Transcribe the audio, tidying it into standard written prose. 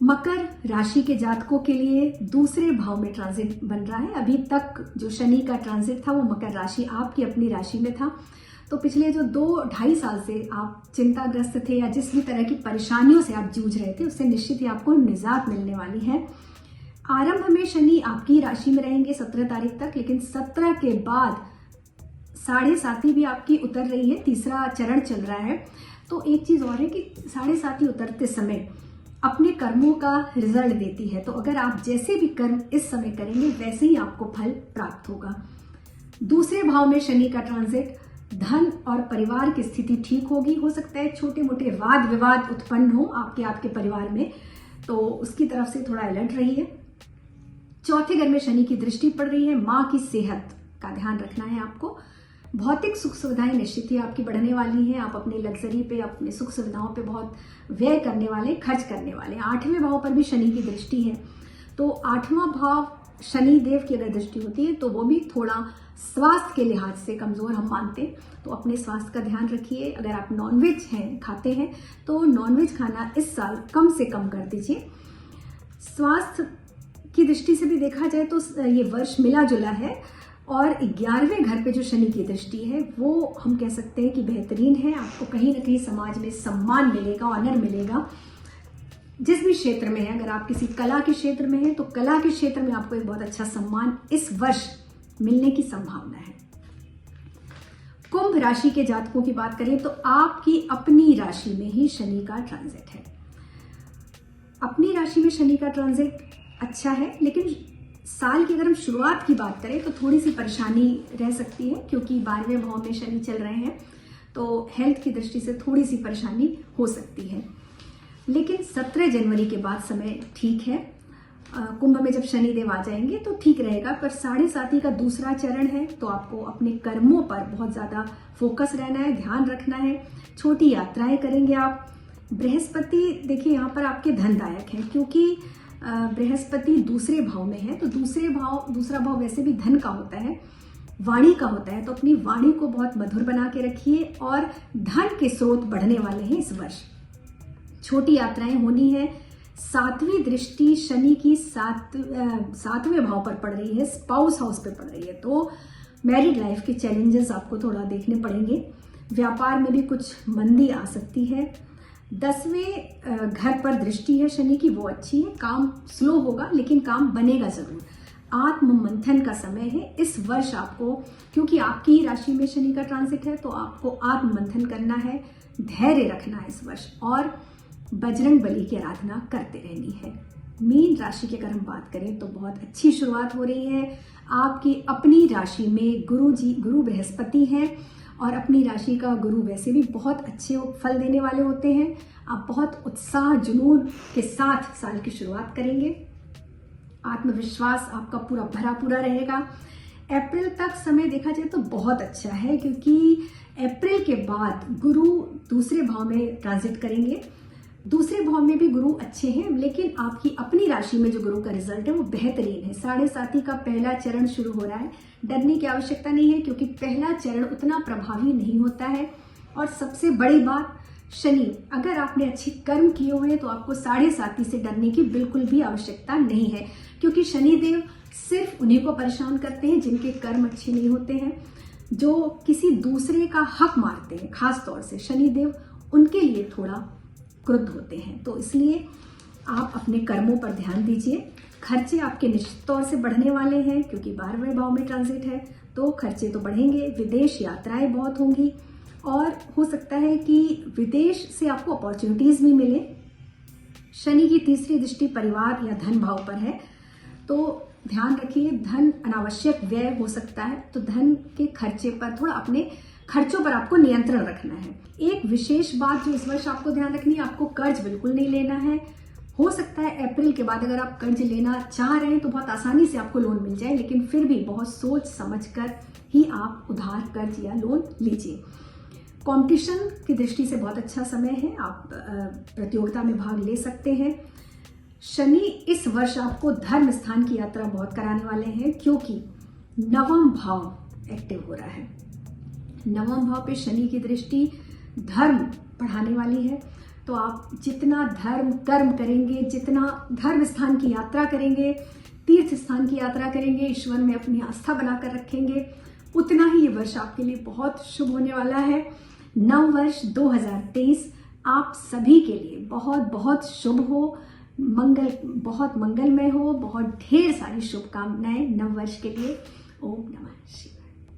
मकर राशि के जातकों के लिए दूसरे भाव में ट्रांजिट बन रहा है। अभी तक जो शनि का ट्रांजिट था वो मकर राशि आपकी अपनी राशि में था। तो पिछले जो 2-2.5 साल से आप चिंताग्रस्त थे या जिस भी तरह की परेशानियों से आप जूझ रहे थे उससे निश्चित ही आपको निजात मिलने वाली है। आरंभ में शनि आपकी राशि में रहेंगे 17 तारीख तक, लेकिन 17 के बाद 7.5 भी आपकी उतर रही है, तीसरा चरण चल रहा है। तो एक चीज और है कि 7.5 उतरते समय अपने कर्मों का रिजल्ट देती है। तो अगर आप जैसे भी कर्म इस समय करेंगे वैसे ही आपको फल प्राप्त होगा। दूसरे भाव में शनि का ट्रांजिट, धन और परिवार की स्थिति ठीक होगी। हो सकता है छोटे मोटे वाद विवाद उत्पन्न हो आपके परिवार में, तो उसकी तरफ से थोड़ा अलर्ट रहिए। चौथे घर में शनि की दृष्टि पड़ रही है, माँ की सेहत का ध्यान रखना है आपको। भौतिक सुख सुविधाएं निश्चित ही आपकी बढ़ने वाली हैं। आप अपने लग्जरी पे, अपने सुख सुविधाओं पे बहुत व्यय करने वाले, खर्च करने वाले। 8वें भाव पर भी शनि की दृष्टि है, तो 8वां भाव शनि देव की अगर दृष्टि होती है तो वो भी थोड़ा स्वास्थ्य के लिहाज से कमजोर हम मानते हैं। तो अपने स्वास्थ्य का ध्यान रखिए। अगर आप नॉनवेज खाते हैं तो नॉनवेज खाना इस साल कम से कम कर दीजिए। स्वास्थ्य की दृष्टि से भी देखा जाए तो ये वर्ष मिला जुला है, और 11वें घर पे जो शनि की दृष्टि है वो हम कह सकते हैं कि बेहतरीन है। आपको कहीं ना कहीं समाज में सम्मान मिलेगा, ऑनर मिलेगा। जिस भी क्षेत्र में है, अगर आप किसी कला के क्षेत्र में हैं तो कला के क्षेत्र में आपको एक बहुत अच्छा सम्मान इस वर्ष मिलने की संभावना है। कुंभ राशि के जातकों की बात करें तो आपकी अपनी राशि में ही शनि का ट्रांजिट है। अपनी राशि में शनि का ट्रांजिट अच्छा है, लेकिन साल की अगर हम शुरुआत की बात करें तो थोड़ी सी परेशानी रह सकती है, क्योंकि 12वें भाव में शनि चल रहे हैं तो हेल्थ की दृष्टि से थोड़ी सी परेशानी हो सकती है। लेकिन 17 जनवरी के बाद समय ठीक है। कुंभ में जब शनि देव आ जाएंगे तो ठीक रहेगा, पर 7.5 का दूसरा चरण है तो आपको अपने कर्मों पर बहुत ज्यादा फोकस रहना है, ध्यान रखना है। छोटी यात्राएं करेंगे आप। बृहस्पति देखिए यहाँ पर आपके धनदायक हैं, क्योंकि बृहस्पति दूसरे भाव में है। तो दूसरा भाव वैसे भी धन का होता है, वाणी का होता है। तो अपनी वाणी को बहुत मधुर बना के रखिए, और धन के स्रोत बढ़ने वाले हैं इस वर्ष। छोटी यात्राएं होनी है। 7वीं दृष्टि शनि की 7वें भाव पर पड़ रही है, स्पाउस हाउस पे पड़ रही है। तो मैरिड लाइफ के चैलेंजेस आपको थोड़ा देखने पड़ेंगे। व्यापार में भी कुछ मंदी आ सकती है। 10वें घर पर दृष्टि है शनि की, वो अच्छी है। काम स्लो होगा लेकिन काम बनेगा जरूर। आत्म मंथन का समय है इस वर्ष आपको, क्योंकि आपकी ही राशि में शनि का ट्रांजिट है तो आपको आत्म मंथन करना है, धैर्य रखना है इस वर्ष, और बजरंग बली की आराधना करते रहनी है। मीन राशि की अगर हम बात करें तो बहुत अच्छी शुरुआत हो रही है। आपकी अपनी राशि में गुरु बृहस्पति हैं, और अपनी राशि का गुरु वैसे भी बहुत अच्छे फल देने वाले होते हैं। आप बहुत उत्साह जुनून के साथ साल की शुरुआत करेंगे। आत्मविश्वास आपका पूरा भरा पूरा रहेगा। अप्रैल तक समय देखा जाए तो बहुत अच्छा है, क्योंकि अप्रैल के बाद गुरु दूसरे भाव में ट्रांजिट करेंगे। दूसरे भाव में भी गुरु अच्छे हैं, लेकिन आपकी अपनी राशि में जो गुरु का रिजल्ट है वो बेहतरीन है। 7.5 का पहला चरण शुरू हो रहा है। डरने की आवश्यकता नहीं है, क्योंकि पहला चरण उतना प्रभावी नहीं होता है। और सबसे बड़ी बात, शनि अगर आपने अच्छे कर्म किए हुए हैं तो आपको 7.5 से डरने की बिल्कुल भी आवश्यकता नहीं है, क्योंकि शनि देव सिर्फ उन्हीं को परेशान करते हैं जिनके कर्म अच्छे नहीं होते हैं, जो किसी दूसरे का हक मारते हैं। खास तौर से शनि देव उनके लिए थोड़ा क्रुद्ध होते हैं। तो इसलिए आप अपने कर्मों पर ध्यान दीजिए। खर्चे आपके निश्चित तौर से बढ़ने वाले हैं, क्योंकि 12वें भाव में ट्रांजिट है तो खर्चे तो बढ़ेंगे। विदेश यात्राएं बहुत होंगी, और हो सकता है कि विदेश से आपको अपॉर्चुनिटीज भी मिले। शनि की तीसरी दृष्टि परिवार या धन भाव पर है, तो ध्यान रखिए धन अनावश्यक व्यय हो सकता है। तो धन के खर्चे पर थोड़ा अपने खर्चों पर आपको नियंत्रण रखना है। एक विशेष बात जो इस वर्ष आपको ध्यान रखनी है, आपको कर्ज बिल्कुल नहीं लेना है। हो सकता है अप्रैल के बाद अगर आप कर्ज लेना चाह रहे हैं तो बहुत आसानी से आपको लोन मिल जाए, लेकिन फिर भी बहुत सोच समझकर ही आप उधार कर्ज या लोन लीजिए। कंपटीशन की दृष्टि से बहुत अच्छा समय है, आप प्रतियोगिता में भाग ले सकते हैं। शनि इस वर्ष आपको धर्म स्थान की यात्रा बहुत कराने वाले हैं, क्योंकि 9वां भाव एक्टिव हो रहा है। 9वां भाव पे शनि की दृष्टि धर्म बढ़ाने वाली है। तो आप जितना धर्म कर्म करेंगे, जितना धर्म स्थान की यात्रा करेंगे, तीर्थ स्थान की यात्रा करेंगे, ईश्वर में अपनी आस्था बनाकर रखेंगे, उतना ही ये वर्ष आपके लिए बहुत शुभ होने वाला है। नव वर्ष 2023 आप सभी के लिए बहुत बहुत शुभ हो, बहुत मंगलमय हो, बहुत ढेर सारी शुभकामनाएं नव वर्ष के लिए। ओम नमः शिवाय।